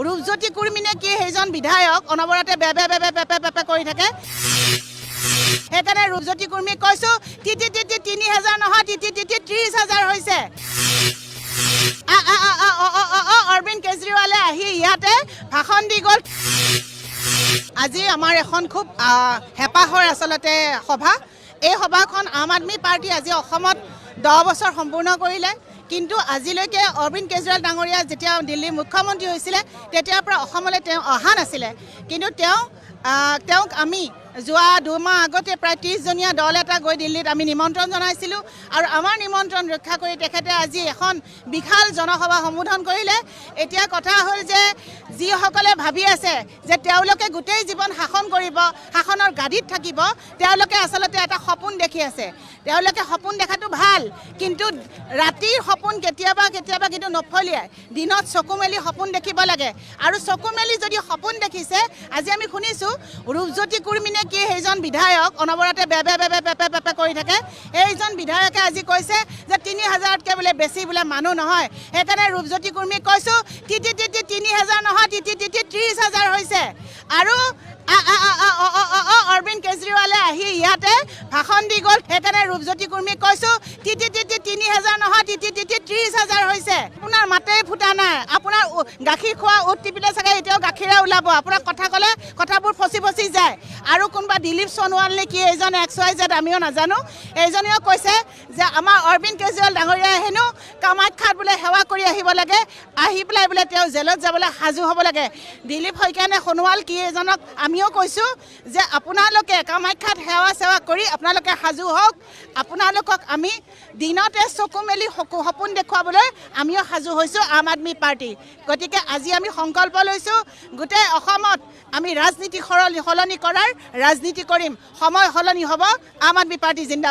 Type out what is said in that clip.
ৰূপজ্যোতি কুৰ্মীনে কি সেইজন বিধায়ক অনবৰতে বেপে কৰি থাকে সেইকাৰণে ৰূপজ্যোতি কুৰ্মীক কৈছোঁ তিতি ৩,০০০ নহয় তিতি ৩০,০০০ হৈছে অৰবিন্দ কেজৰিৱালে আহি ইয়াতে ভাষণ দি গ'ল আজি আমাৰ এখন খুব হেঁপাহৰ আচলতে সভা এই সভাখন আম আদমি পাৰ্টি আজি অসমত 10 বছৰ সম্পূৰ্ণ কৰিলে কিন্তু আজিলৈকে অৰবিন্দ কেজৰিৱাল ডাঙৰীয়া যেতিয়া দিল্লীৰ মুখ্যমন্ত্ৰী হৈছিলে তেতিয়াৰ পৰা অসমলৈ তেওঁ অহা নাছিলে কিন্তু তেওঁক আমি যোৱা 2 মাহ আগতে প্ৰায় 30জনীয়া দল এটা গৈ দিল্লীত আমি নিমন্ত্ৰণ জনাইছিলোঁ আৰু আমাৰ নিমন্ত্ৰণ ৰক্ষা কৰি তেখেতে আজি এখন বিশাল জনসভা সম্বোধন কৰিলে এতিয়া কথা হ'ল যে যিসকলে ভাবি আছে যে তেওঁলোকে গোটেই জীৱন শাসন কৰিব শাসনৰ গাদীত থাকিব তেওঁলোকে আচলতে এটা সপোন দেখি আছে তেওঁলোকে সপোন দেখাটো ভাল কিন্তু ৰাতিৰ সপোন কেতিয়াবা কিন্তু নফলিয়ায় দিনত চকু মেলি সপোন দেখিব লাগে আৰু চকু মেলি যদি সপোন দেখিছে আজি আমি শুনিছোঁ ৰূপজ্যোতি কুৰ্মীনে কি সেইজন বিধায়ক অনবৰতে বেপে কৰি থাকে এইজন বিধায়কে আজি কৈছে যে ৩,০০০তকৈ বোলে বেছি বোলে মানুহ নহয় সেইকাৰণে ৰূপজ্যোতি কুৰ্মীক কৈছোঁ তিতি ৩,০০০ নহয় তিতি ৩০,০০০ হৈছে আৰু অৰবিন্দ কেজৰিৱালে আহি ইয়াতে ভাষণ দি গ'ল সেইকাৰণে ৰূপজ্যোতি কুৰ্মীক কৈছোঁ তিতি ৩,০০০ নহয় তিতি ৩০,০০০ হৈছে আপোনাৰ মাতেই ফুটা নাই আপোনাৰ গাখীৰ খোৱা উঠ টিপিলে চাগে এতিয়াও গাখীৰে ওলাব আপোনাক কথা ক'লে কথাবোৰ ফচি যায় আৰু কোনোবা দিলীপ সোণোৱাল নে কি এইজন XYZ আমিও নাজানো এইজনেও কৈছে যে আমাৰ অৰবিন্দ কেজৰিৱাল ডাঙৰীয়াই হেনো কামাখ্যাত বোলে সেৱা কৰি আহিব লাগে আহি পেলাই বোলে তেওঁ জেলত যাবলৈ সাজু হ'ব লাগে দিলীপ শইকীয়া নে সোণোৱাল কি এজনক আমিও কৈছোঁ যে আপোনালোকে কামাখ্যাত সেৱা কৰি আপোনালোকে সাজু হওক আপোনালোকক আমি দিনতে চকু মেলি সপোন দেখুৱাবলৈ আমিও সাজু হৈছোঁ আম আদমি পাৰ্টি গতিকে আজি আমি সংকল্প লৈছোঁ গোটেই অসমত আমি ৰাজনীতি সলনি কৰাৰ ৰাজনীতি কৰিম সময় সলনি হ'ব আম আদমি পাৰ্টি জিন্দাবাদ